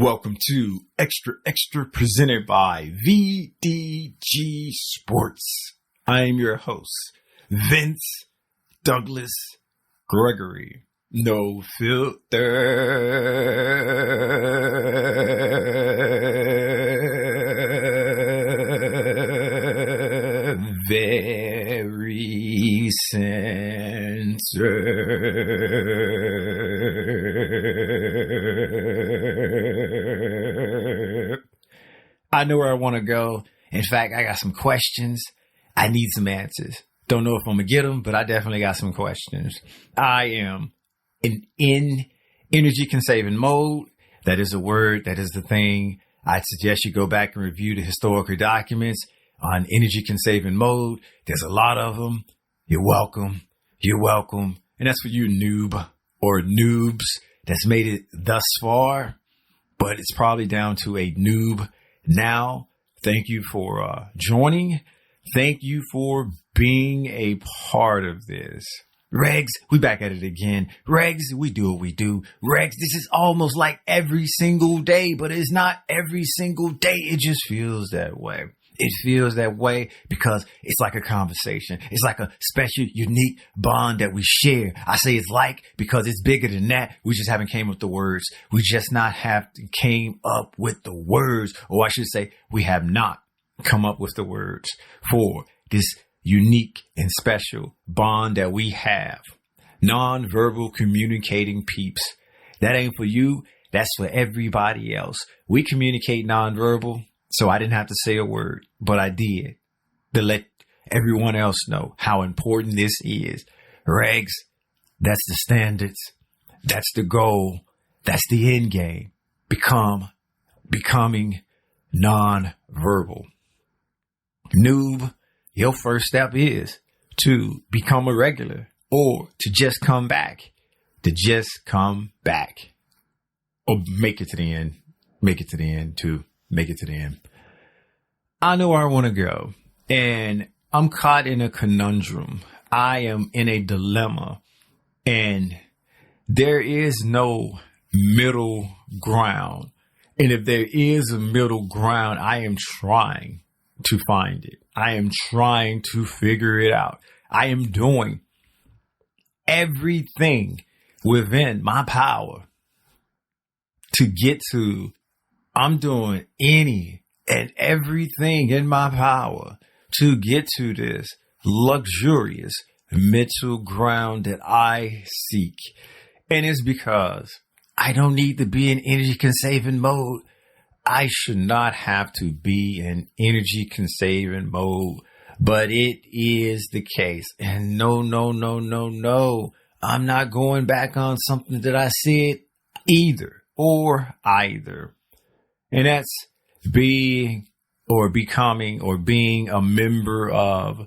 Welcome to Extra presented by VDG Sports. I am your host, Vince Douglas Gregory. No filter. Very censored. I know where I want to go. In fact, I got some questions. I need some answers. Don't know if I'm going to get them, but I definitely got some questions. I am in energy conserving mode. That is a word. That is the thing. I'd suggest you go back and review the historical documents on energy conserving mode. There's a lot of them. You're welcome. You're welcome. And that's for you noob or noobs that's made it thus far, but it's probably down to a noob now. Thank you for joining. Thank you for being a part of this. Regs, we back at it again. Regs, we do what we do. Regs, this is almost like every single day, but it's not every single day. It just feels that way. It feels that way because it's like a conversation. It's like a special, unique bond that we share. I say it's like because it's bigger than that. We just haven't came up with the words. We just not have came up with the words, or I should say we have not come up with the words for this unique and special bond that we have. Non-verbal communicating peeps. That ain't for you. That's for everybody else. We communicate non-verbal. So I didn't have to say a word, but I did to let everyone else know how important this is. Regs, that's the standards. That's the goal. That's the end game. Becoming non-verbal. Noob, your first step is to become a regular or to just come back. To just come back. Or make it to the end. Make it to the end too. Make it to the end. I know where I want to go, and I'm caught in a conundrum. I am in a dilemma, and there is no middle ground. And if there is a middle ground, I am trying to find it. I am trying to figure it out. I am doing everything within my power to get to. I'm doing any and everything in my power to get to this luxurious middle ground that I seek. And it's because I don't need to be in energy conserving mode. I should not have to be in energy conserving mode, but it is the case. And no. I'm not going back on something that I said either or either. And that's being or becoming or being a member of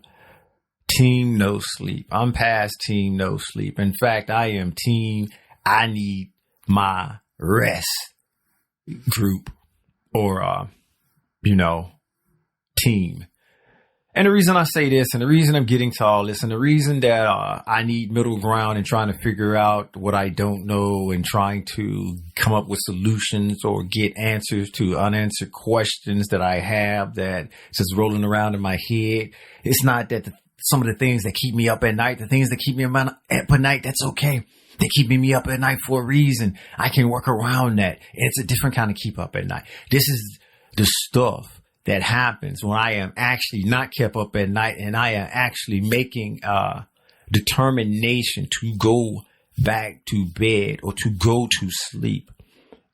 Team No Sleep. I'm past Team No Sleep. In fact, I am Team I Need My Rest group or, team. And the reason I say this and the reason I'm getting to all this and the reason that I need middle ground and trying to figure out what I don't know and trying to come up with solutions or get answers to unanswered questions that I have that just rolling around in my head. It's not that some of the things that keep me up at night, the things that keep me up at night, that's okay. They keep me up at night for a reason. I can work around that. It's a different kind of keep up at night. This is the stuff that happens when I am actually not kept up at night and I am actually making determination to go back to bed or to go to sleep.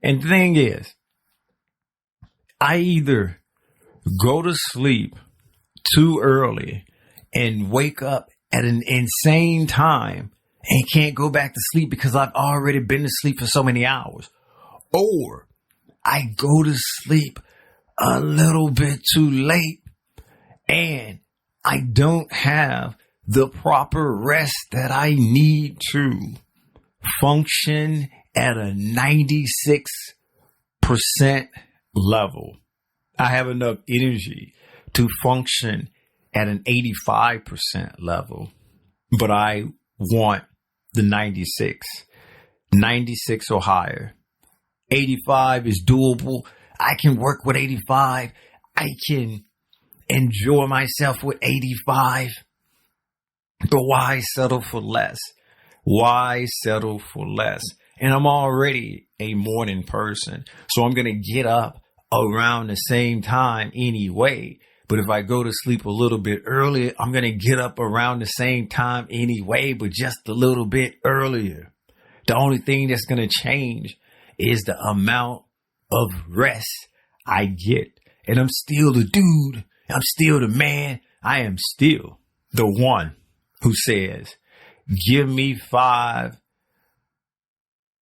And the thing is, I either go to sleep too early and wake up at an insane time and can't go back to sleep because I've already been to sleep for so many hours, or I go to sleep a little bit too late and I don't have the proper rest that I need to function at a 96% level. I have enough energy to function at an 85% level, but I want the 96 or higher. 85 is doable. I can work with 85. I can enjoy myself with 85. But why settle for less? Why settle for less? And I'm already a morning person, so I'm going to get up around the same time anyway. But if I go to sleep a little bit earlier, I'm going to get up around the same time anyway, but just a little bit earlier. The only thing that's going to change is the amount of rest I get. And I'm still the dude. I'm still the man. I am still the one who says, give me 5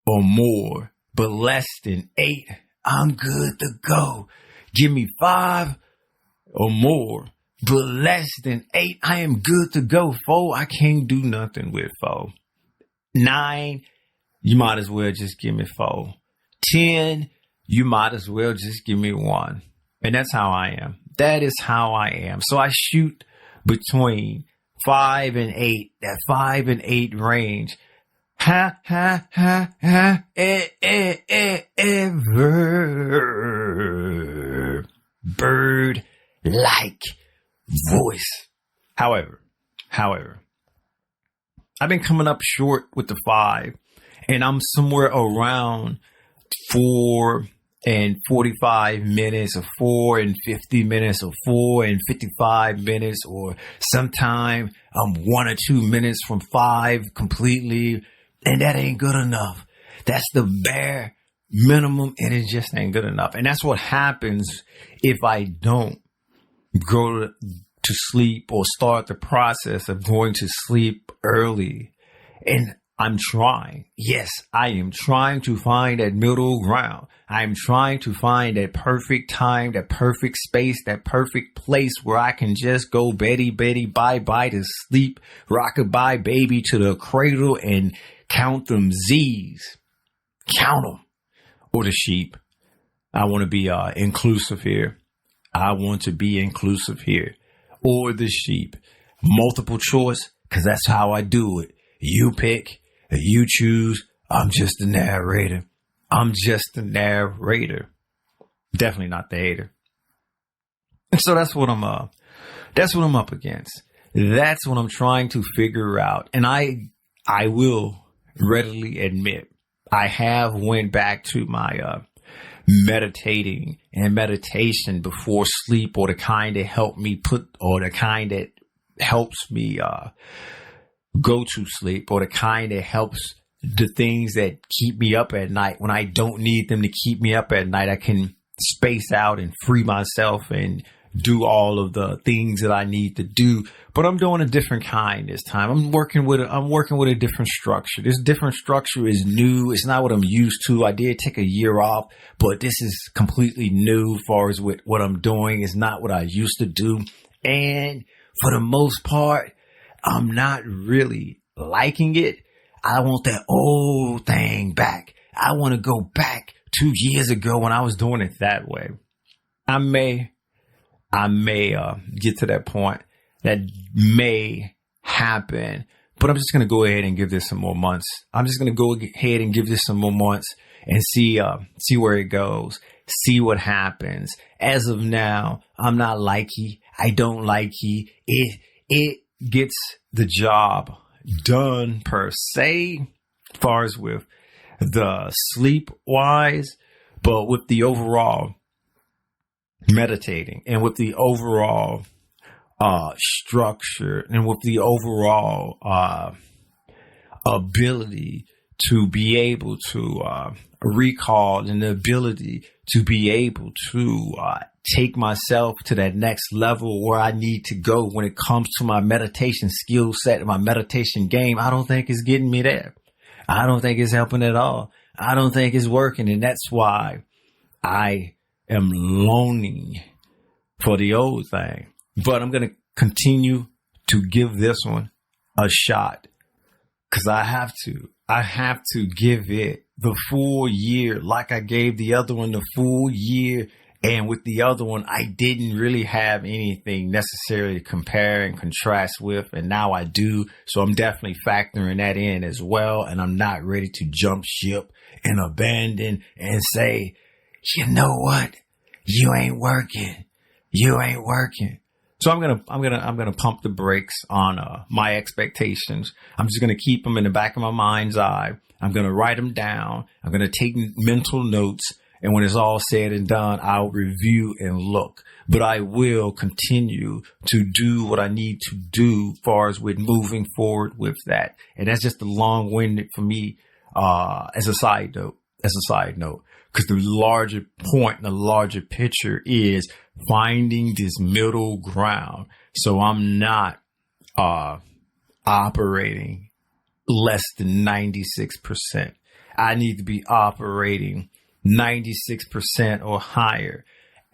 or more, but less than 8. I'm good to go. Give me 5 or more, but less than 8. I am good to go. 4, I can't do nothing with 4. 9, you might as well just give me 4. 10, you might as well just give me 1. And that's how I am. That is how I am. So I shoot between 5 and 8, that 5 and 8 range. Ever bird like voice. However, I've been coming up short with the 5, and I'm somewhere around 4 and 45 minutes, or 4 and 50 minutes, or 4 and 55 minutes, or sometime I'm 1 or 2 minutes from 5 completely, and that ain't good enough. That's the bare minimum, and it just ain't good enough. And that's what happens if I don't go to sleep or start the process of going to sleep early. And I'm trying. Yes, I am trying to find that middle ground. I'm trying to find that perfect time, that perfect space, that perfect place where I can just go Betty, bye-bye to sleep, rock-a-bye baby to the cradle and count them Z's. Count them. Or the sheep. I want to be inclusive here. I want to be inclusive here. Or the sheep. Multiple choice, because that's how I do it. You pick, you choose. I'm just the narrator. I'm just the narrator. Definitely not the hater. And so that's what I'm up against. That's what I'm trying to figure out. And I will readily admit, I have went back to my meditating and meditation before sleep, or the kind that helps me go to sleep, or the kind that helps the things that keep me up at night. When I don't need them to keep me up at night, I can space out and free myself and do all of the things that I need to do. But I'm doing a different kind this time. I'm working with a different structure. This different structure is new. It's not what I'm used to. I did take a year off, but this is completely new as far as what I'm doing. It's not what I used to do. And for the most part, I'm not really liking it. I want that old thing back. I want to go back 2 years ago when I was doing it that way. I may get to that point. That may happen, but I'm just going to go ahead and give this some more months. I'm just going to go ahead and give this some more months and see where it goes, see what happens. As of now, I'm not likey. I don't likey. It gets the job done per se, as far as with the sleep wise, but with the overall meditating and with the overall structure and with the overall ability to be able to recall, and the ability to be able to take myself to that next level where I need to go when it comes to my meditation skill set and my meditation game. I don't think it's getting me there. I don't think it's helping at all. I don't think it's working. And that's why I am longing for the old thing. But I'm going to continue to give this one a shot, because I have to give it the full year, like I gave the other one the full year, And with the other one, I didn't really have anything necessarily to compare and contrast with. And now I do. So I'm definitely factoring that in as well. And I'm not ready to jump ship and abandon and say, you know what? You ain't working. You ain't working. So I'm going to pump the brakes on my expectations. I'm just going to keep them in the back of my mind's eye. I'm going to write them down. I'm going to take mental notes. And when it's all said and done, I'll review and look. But I will continue to do what I need to do as far as with moving forward with that. And that's just a long-winded for me as a side note. Because the larger point, the larger picture is finding this middle ground. So I'm not operating less than 96%. I need to be operating 96% or higher.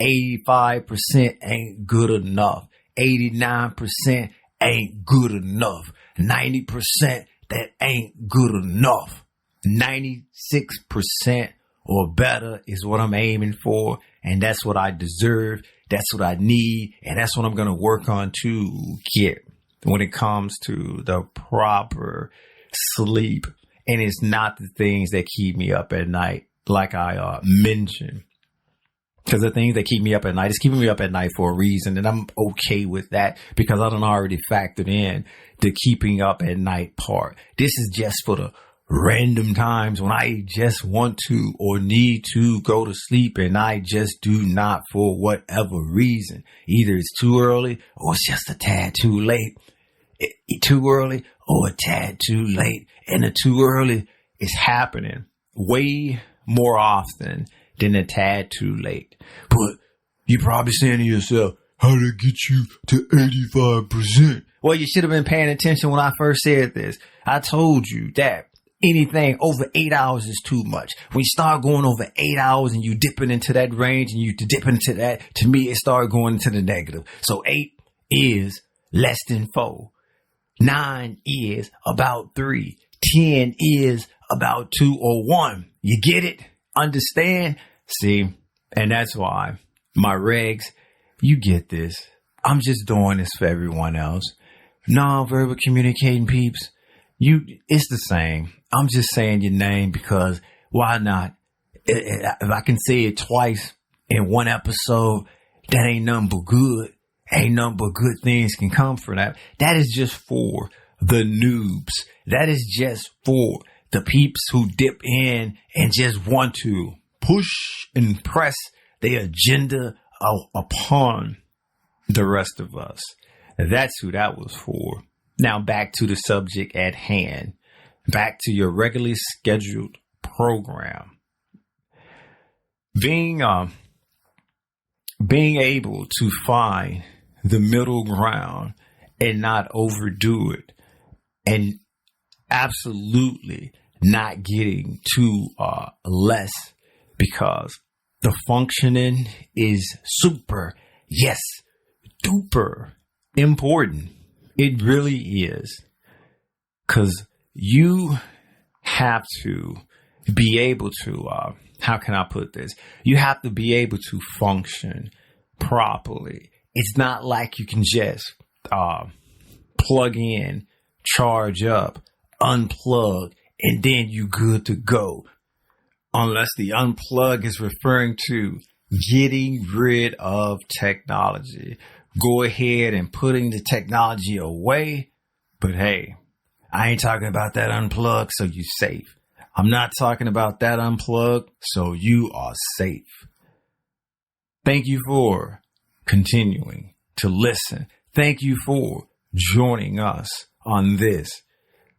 85% ain't good enough. 89% ain't good enough. 90% that ain't good enough. 96% or better is what I'm aiming for. And that's what I deserve. That's what I need. And that's what I'm going to work on to get when it comes to the proper sleep. And it's not the things that keep me up at night, like I mentioned. Because the things that keep me up at night is keeping me up at night for a reason. And I'm okay with that because I done already factored in the keeping up at night part. This is just for the random times when I just want to or need to go to sleep and I just do not for whatever reason. Either it's too early or it's just a tad too late. Too early or a tad too late. And the too early is happening way more often than a tad too late. But you're probably saying to yourself, how to get you to 85%? Well, you should have been paying attention when I first said this. I told you that anything over 8 hours is too much. When you start going over 8 hours and you dipping into that range and you dip into that, to me, it started going into the negative. So 8 is less than 4. 9 is about 3. 10 is about 2 or 1. You get it? Understand? See? And that's why my regs, you get this. I'm just doing this for everyone else. Non-verbal communicating peeps, it's the same. I'm just saying your name because why not? If I can say it twice in one episode, that ain't nothing but good. Ain't nothing but good things can come from that. That is just for the noobs. That is just for the peeps who dip in and just want to push and press their agenda upon the rest of us. That's who that was for. Now back to the subject at hand. Back to your regularly scheduled program. Being able to find the middle ground and not overdo it, and absolutely not getting too less, because the functioning is super, yes, duper important. It really is, because you have to be able to, how can I put this? You have to be able to function properly. It's not like you can just plug in, charge up, unplug, and then you good to go. Unless the unplug is referring to getting rid of technology. Go ahead and putting the technology away. But hey, I ain't talking about that unplug, so you safe. I'm not talking about that unplug, so you are safe. Thank you for continuing to listen. Thank you for joining us on this.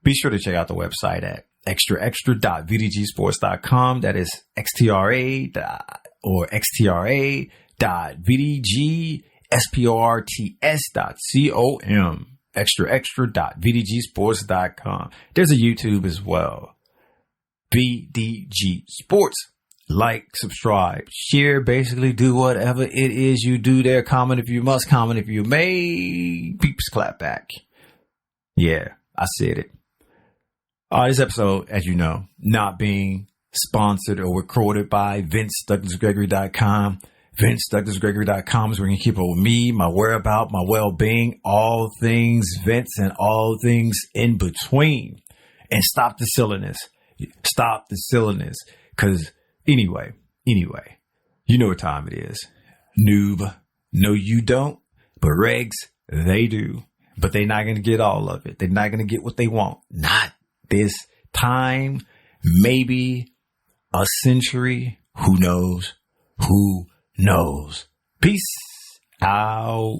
Be sure to check out the website at extra.vdgsports.com. That is extra.vdgsports.com. extra.vdgsports.com. There's a YouTube as well. VDG Sports. Like, subscribe, share, basically do whatever it is you do there. Comment if you must, comment if you may. Beeps, clap back. Yeah, I said it. This episode, as you know, not being sponsored or recorded by VinceDouglasGregory.com. VinceDouglasGregory.com is where you can keep up with me, my whereabouts, my well-being, all things Vince and all things in between. And stop the silliness. Stop the silliness. Because anyway, you know what time it is. Noob, no you don't, but regs, they do. But they're not going to get all of it. They're not going to get what they want. Not this time. Maybe a century. Who knows? Who knows? Peace out.